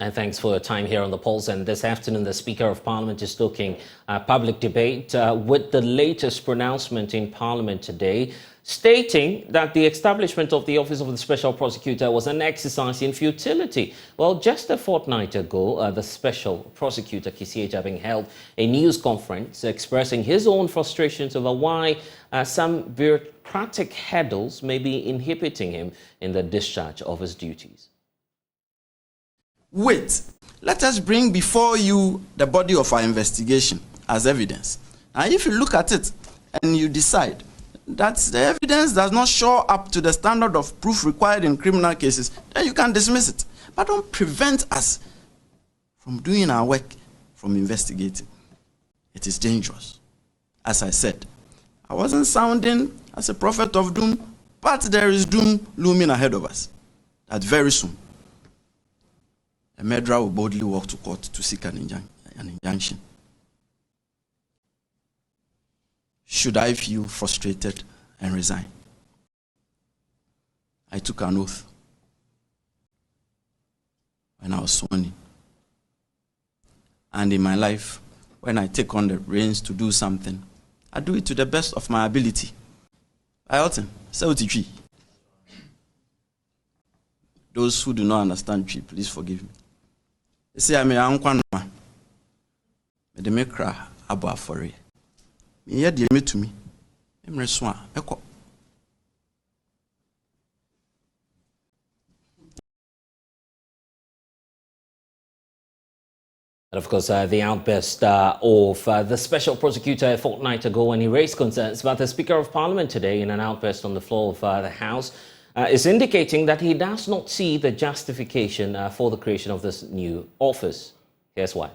And thanks for your time here on The Pulse. And this afternoon, the Speaker of Parliament is stoking public debate with the latest pronouncement in Parliament today, stating that the establishment of the Office of the Special Prosecutor was an exercise in futility. Well, just a fortnight ago, the Special Prosecutor, Kisi Ejabing, held a news conference expressing his own frustrations over why some bureaucratic hurdles may be inhibiting him in the discharge of his duties. Wait, let us bring before you the body of our investigation as evidence. And if you look at it and you decide that the evidence does not show up to the standard of proof required in criminal cases, then you can dismiss it. But don't prevent us from doing our work, from investigating. It is dangerous. As I said, I wasn't sounding as a prophet of doom, but there is doom looming ahead of us. That very soon, a murderer will boldly walk to court to seek an injunction. Should I feel frustrated and resign? I took an oath when I was sworn in. And in my life, when I take on the reins to do something, I do it to the best of my ability. Those who do not understand tree, please forgive me. They say I'm a uncle. The maker abo afore. Me hear the me to me. Emre so a ekọ. And of course, the outburst of the Special Prosecutor a fortnight ago when he raised concerns about the Speaker of Parliament today in an outburst on the floor of the House is indicating that he does not see the justification for the creation of this new office. Here's why.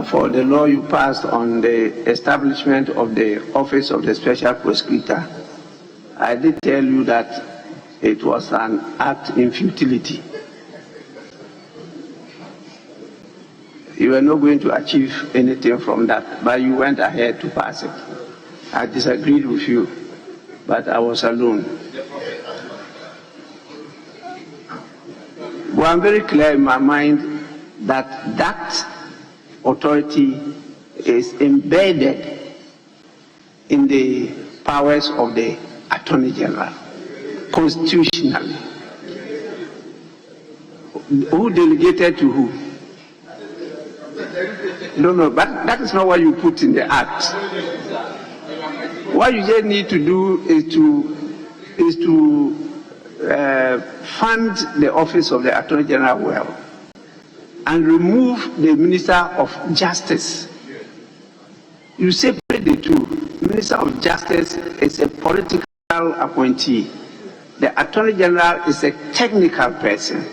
For the law you passed on the establishment of the Office of the Special Prosecutor, I did tell you that it was an act in futility. You were not going to achieve anything from that, but you went ahead to pass it. I disagreed with you, but I was alone. Well, I'm very clear in my mind that that authority is embedded in the powers of the Attorney General, constitutionally. Who delegated to who? No, but that is not what you put in the act. What you just need to do is to fund the office of the Attorney General well and remove the Minister of Justice. You separate the two. Minister of Justice is a political appointee. The Attorney General is a technical person,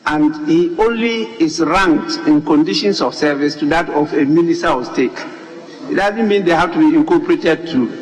and he only is ranked in conditions of service to that of a Minister of State. It doesn't mean they have to be incorporated too.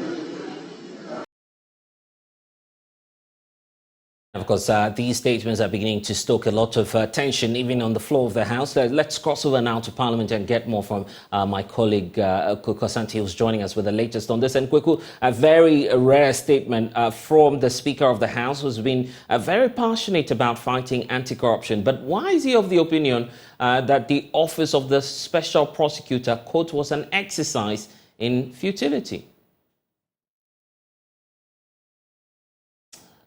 Of course, these statements are beginning to stoke a lot of tension, even on the floor of the House. Let's cross over now to Parliament and get more from my colleague Kweku Asante, who's joining us with the latest on this. And Kweku, a very rare statement from the Speaker of the House, who's been very passionate about fighting anti-corruption. But why is he of the opinion that the Office of the Special Prosecutor, quote, was an exercise in futility?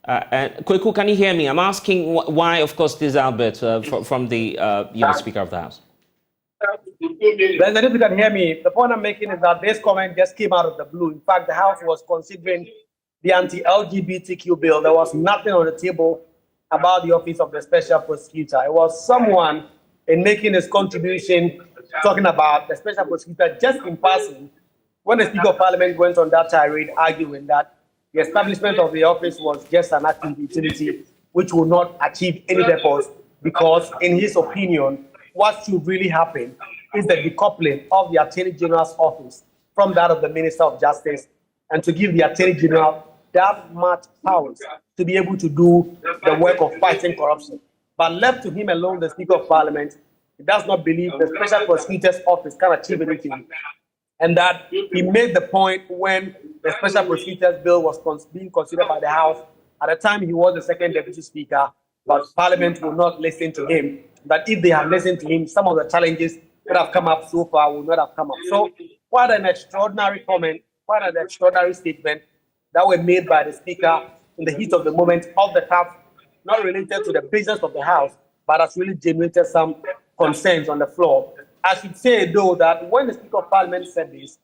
Kweku, can you hear me? I'm asking why, of course, this Albert from the Speaker of the House. Well, if you can hear me, the point I'm making is that this comment just came out of the blue. In fact, the House was considering the anti-LGBTQ bill. There was nothing on the table about the Office of the Special Prosecutor. It was someone in making his contribution talking about the Special Prosecutor just in passing when the Speaker of Parliament went on that tirade arguing that the establishment of the office was just an act of utility which will not achieve any purpose because, in his opinion, what should really happen is the decoupling of the Attorney General's office from that of the Minister of Justice, and to give the Attorney General that much powers to be able to do the work of fighting corruption. But left to him alone, the Speaker of Parliament, he does not believe the Special Prosecutor's office can achieve anything. And that he made the point when the Special Prosecutor's bill was being considered by the House. At the time, he was the second Deputy Speaker, but Parliament will not listen to him. That if they had listened to him, some of the challenges that have come up so far will not have come up. So, quite an extraordinary comment, quite an extraordinary statement that were made by the Speaker in the heat of the moment of the House, not related to the business of the House, but has really generated some concerns on the floor. I should say, though, that when the Speaker of Parliament said this,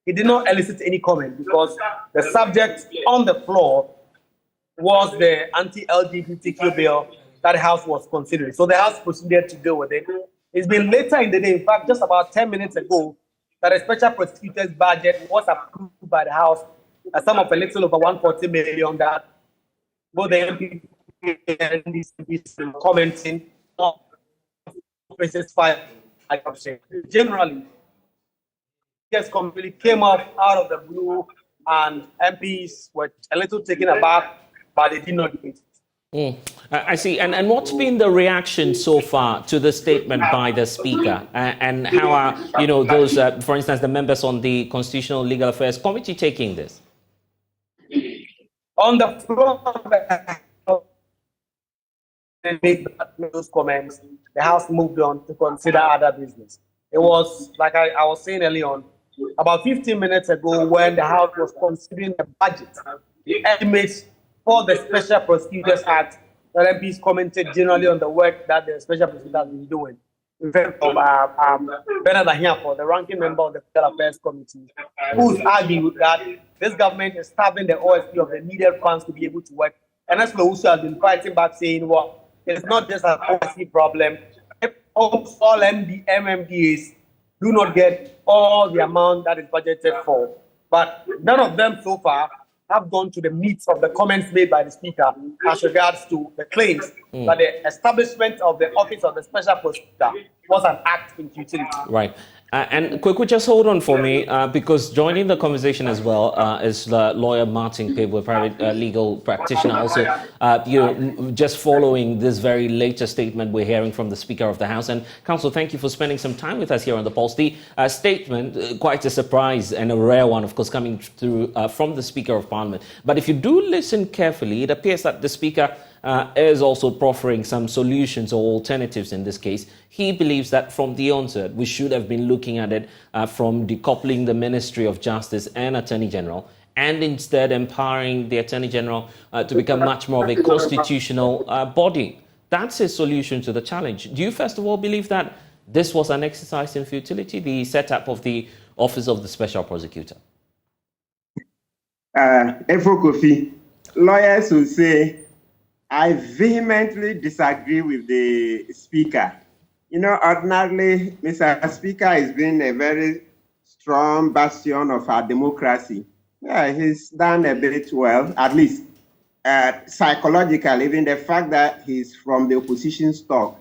he did not elicit any comment because the subject on the floor was the anti-LGBTQ bill that the House was considering. So the House proceeded to deal with it. It's been later in the day, in fact, just about 10 minutes ago, that a special prosecutor's budget was approved by the House, a sum of a little over 140 million that both the MP and the MPs commenting on offices filed. Generally, just completely came up out of the blue, and MPs were a little taken aback, but they did not do it. I see. And what's been the reaction so far to the statement by the Speaker? And how are, those, for instance, the members on the Constitutional Legal Affairs Committee taking this? On the floor, and made those comments, the House moved on to consider other business. It was, like I was saying earlier on, about 15 minutes ago when the House was considering the budget, the estimates for the Special Prosecutors Act, that MPs commented generally on the work that the Special Prosecutor has been doing. In fact, from Bernard Ahiapo, the ranking member of the Legal Affairs Committee, who's argued that this government is starving the OSP of the needed funds to be able to work. And that's Lowusu has been fighting back, saying, well, it's not just an OSP problem. All MMDAs do not get all the amount that is budgeted for. But none of them so far have gone to the meat of the comments made by the Speaker as regards to the claims that the establishment of the Office of the Special Prosecutor was an act in futility. Right. And Kpebu, just hold on for me, because joining the conversation as well is lawyer Martin Kpebu, a private legal practitioner, also just following this very latest statement we're hearing from the Speaker of the House. And Counsel, thank you for spending some time with us here on The Pulse. The statement, quite a surprise and a rare one, of course, coming through from the Speaker of Parliament. But if you do listen carefully, it appears that the Speaker is also proffering some solutions or alternatives in this case. He believes that from the onset, we should have been looking at it from decoupling the Ministry of Justice and Attorney General, and instead empowering the Attorney General to become much more of a constitutional body. That's a solution to the challenge. Do you, first of all, believe that this was an exercise in futility, the setup of the Office of the Special Prosecutor? Efo Kofi, lawyers will say, I vehemently disagree with the Speaker. Ordinarily, Mr. Speaker has been a very strong bastion of our democracy. Yeah, he's done a bit well, at least psychologically, even the fact that he's from the opposition stock,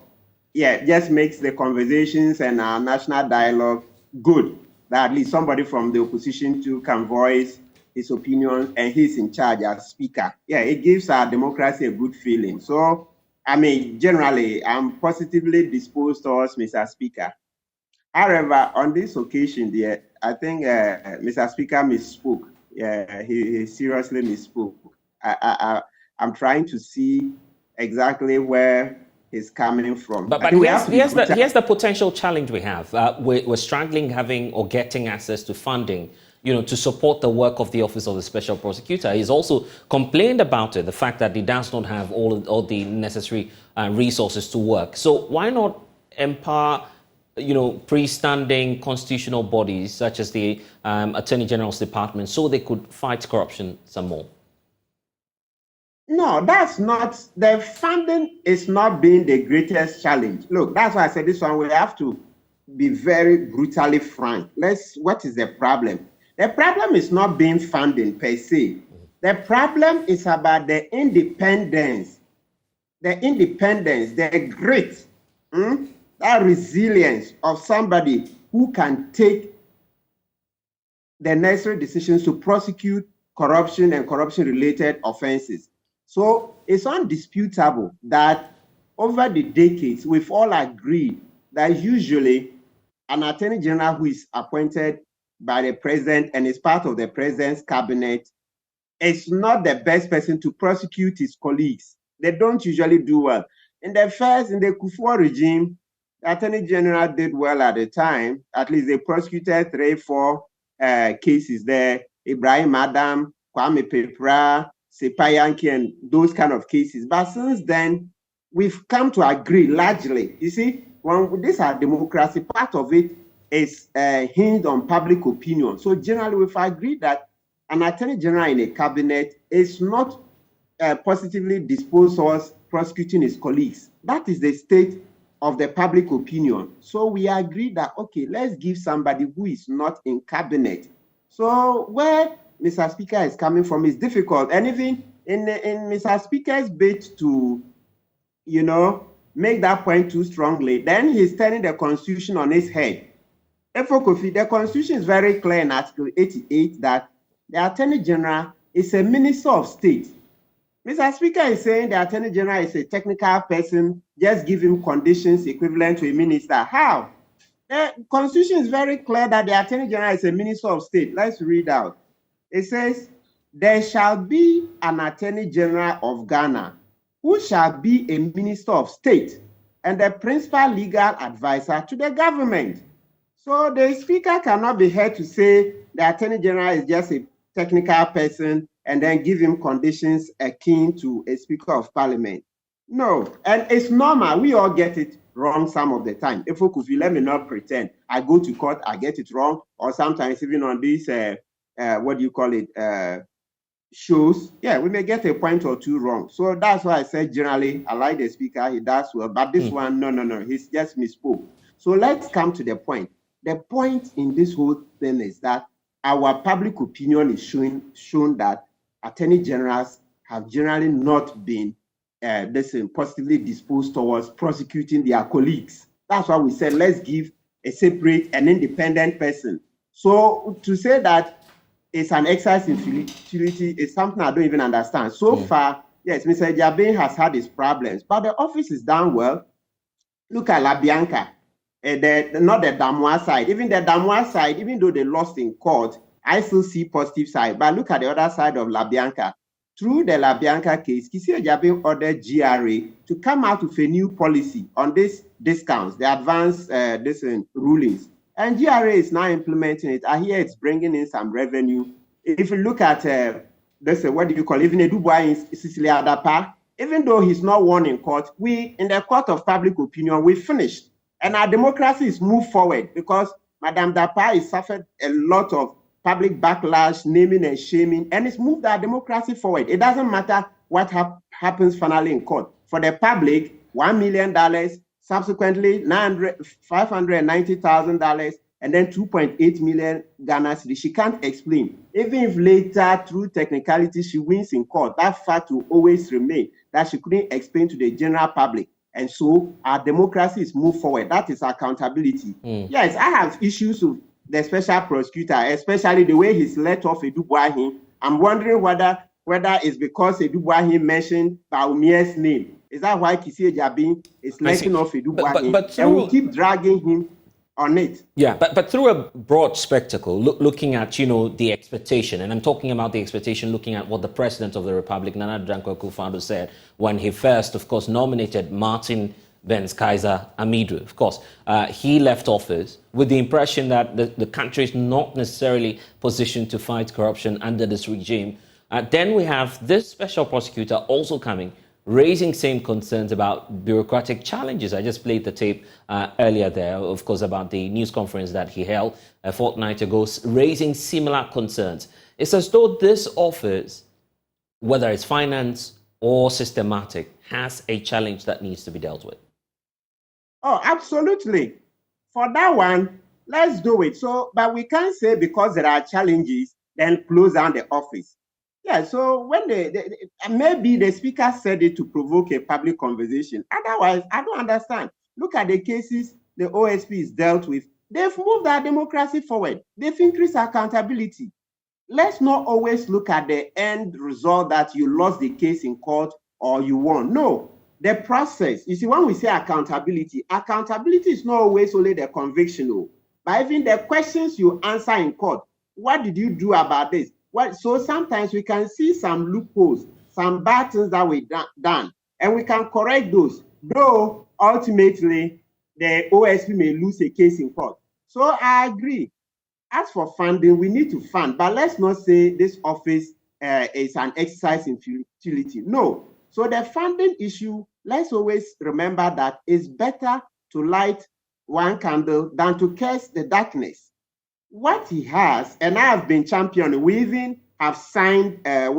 just makes the conversations and our national dialogue good. That at least somebody from the opposition too can voice his opinion, and he's in charge as Speaker. It gives our democracy a good feeling. So, generally, I'm positively disposed towards Mr. Speaker. However, on this occasion, I think Mr. Speaker misspoke. He seriously misspoke. I'm trying to see exactly where he's coming from. But here's the potential challenge we have. We're struggling getting access to funding, to support the work of the Office of the Special Prosecutor. He's also complained about it, the fact that he does not have all the necessary resources to work. So why not empower, pre-standing constitutional bodies such as the Attorney General's Department so they could fight corruption some more? No, that's not. The funding is not being the greatest challenge. Look, that's why I said this one, we have to be very brutally frank. What is the problem? The problem is not being funding per se. The problem is about the independence, the grit, that resilience of somebody who can take the necessary decisions to prosecute corruption and corruption-related offenses. So it's undisputable that over the decades, we've all agreed that usually an Attorney General who is appointed by the President and is part of the President's cabinet is not the best person to prosecute his colleagues. they don't usually do well. In the Kufuor regime, the Attorney General did well at the time. At least they prosecuted 3-4 cases there. Ibrahim Adam, Kwame Pepra, Sepayanki, and those kind of cases. But since then, we've come to agree largely. You see, when these are democracy, part of it is hinged on public opinion. So generally, we've agreed that an Attorney General in a cabinet is not positively disposed towards prosecuting his colleagues. That is the state of the public opinion. So we agree that, okay, let's give somebody who is not in cabinet. So where Mr. Speaker is coming from is difficult. And even in Mr. Speaker's bid to, make that point too strongly, then he's turning the Constitution on its head. Therefore, Kofi, the Constitution is very clear in Article 88 that the Attorney General is a Minister of State. Mr. Speaker is saying the Attorney General is a technical person, just give him conditions equivalent to a minister. How? The Constitution is very clear that the Attorney General is a Minister of State. Let's read out. It says, there shall be an Attorney General of Ghana who shall be a Minister of State and the principal legal advisor to the government. So the Speaker cannot be heard to say the Attorney General is just a technical person and then give him conditions akin to a Speaker of Parliament. No, and it's normal. We all get it wrong some of the time. If you let me not pretend. I go to court, I get it wrong, or sometimes even on these, shows, we may get a point or two wrong. So that's why I said generally, I like the Speaker, he does well, but this one, no, he's just misspoke. So let's come to the point. The point in this whole thing is that our public opinion is shown that Attorney Generals have generally not been positively disposed towards prosecuting their colleagues. That's why we said, let's give a separate and independent person. So to say that it's an exercise in futility is something I don't even understand. So far, yes, Mr. Jabin has had his problems, but the office is done well. Look at La Bianca, not the Damois side. Even the Damois side, even though they lost in court, I still see positive side. But look at the other side of La Bianca. Through the La Bianca case, Kisi Ejabin ordered GRA to come out with a new policy on these discounts, the advanced rulings. And GRA is now implementing it. I hear it's bringing in some revenue. If you look at, even a Dubois in Sicily Adapa, even though he's not won in court, we, in the court of public opinion, we finished. And our democracy is moved forward because Madame Dapa has suffered a lot of public backlash, naming and shaming, and it's moved our democracy forward. It doesn't matter what happens finally in court. For the public, $1 million, subsequently $590,000, and then 2.8 million Ghana cedis. She can't explain. Even if later, through technicality, she wins in court, that fact will always remain, that she couldn't explain to the general public. And so our democracy is moved forward. That is accountability. Yes, I have issues with the special prosecutor, especially the way he's let off Edu Boahin. I'm wondering whether it's because Edu Boahin mentioned Baumier's name. Is that why Kisi Ejabin is letting off Edu Boahin? And we'll keep dragging him on it. Yeah, but through a broad spectacle, looking at, the expectation, and I'm talking about the expectation looking at what the President of the Republic, Nana Dankwa Akufo-Addo, said when he first, of course, nominated Martin Kaiser Amidu. Of course, he left office with the impression that the country is not necessarily positioned to fight corruption under this regime. Then we have this special prosecutor also coming, raising same concerns about bureaucratic challenges. I just played the tape earlier there, of course, about the news conference that he held a fortnight ago, raising similar concerns. It's as though this office, whether it's finance or systematic, has a challenge that needs to be dealt with. Oh, absolutely. For that one, let's do it. So, but we can't say because there are challenges, then close down the office. Yeah, so when maybe the Speaker said it to provoke a public conversation. Otherwise, I don't understand. Look at the cases the OSP is dealt with. They've moved our democracy forward. They've increased accountability. Let's not always look at the end result that you lost the case in court or you won. No. The process, you see, when we say accountability is not always only the conviction, but even the questions you answer in court. What did you do about this? So sometimes we can see some loopholes, some bad things that we done. and we can correct those, though ultimately the OSP may lose a case in court. So I agree. As for funding, we need to fund, but let's not say this office is an exercise in futility. No. So the funding issue, let's always remember that it's better to light one candle than to curse the darkness. What he has, and I have been championing, we even have signed, a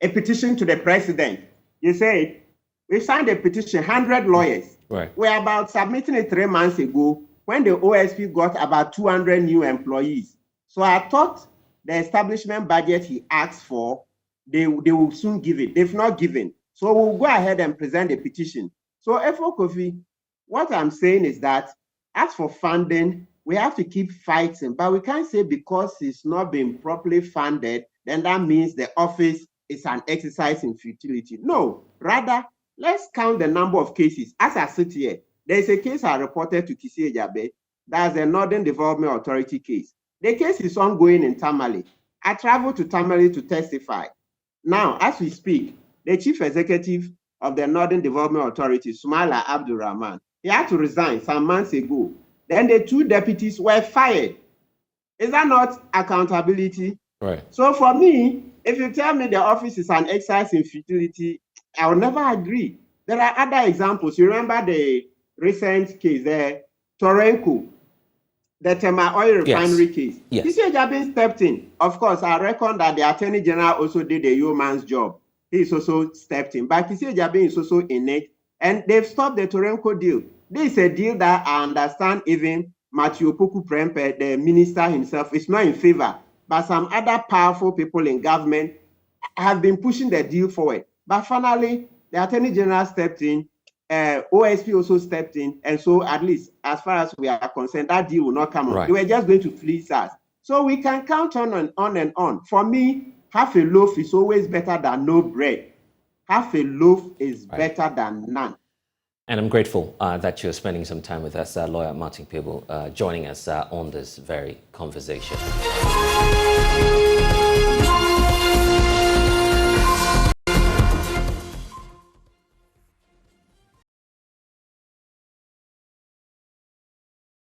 petition to the president. You said, we signed a petition, 100 lawyers. Right. We're about submitting it 3 months ago when the OSP got about 200 new employees. So I thought the establishment budget he asked for, they will soon give it. They've not given. So we'll go ahead and present a petition. So Efo Kofi, what I'm saying is that as for funding, we have to keep fighting, but we can't say because it's not being properly funded, then that means the office is an exercise in futility. No, rather, let's count the number of cases. As I sit here, there's a case I reported to Kisi Ejabe. That's the Northern Development Authority case. The case is ongoing in Tamale. I traveled to Tamale to testify. Now, as we speak, the chief executive of the Northern Development Authority, Sumala Abdurrahman, he had to resign some months ago. Then the 2 deputies were fired. Is that not accountability? Right. So for me, if you tell me the office is an exercise in futility, I will never agree. There are other examples. You remember the recent case there, Torenko, the Tema Oil Refinery case. Yes. Kisi Ejabe stepped in. Of course, I reckon that the Attorney General also did a yeoman's job. He is also stepped in. But Kisi Ejabe is also in it. And they've stopped the Torenko deal. This is a deal that I understand even Matthew Opoku Prempeh, the minister himself, is not in favor. But some other powerful people in government have been pushing the deal forward. But finally, the Attorney General stepped in, OSP also stepped in, and so at least as far as we are concerned, that deal will not come on. Right. They were just going to fleece us. So we can count on and on and on. For me, half a loaf is always better than no bread. Half a loaf is better than none. And I'm grateful that you're spending some time with us, lawyer Martin Kpebu, joining us on this very conversation.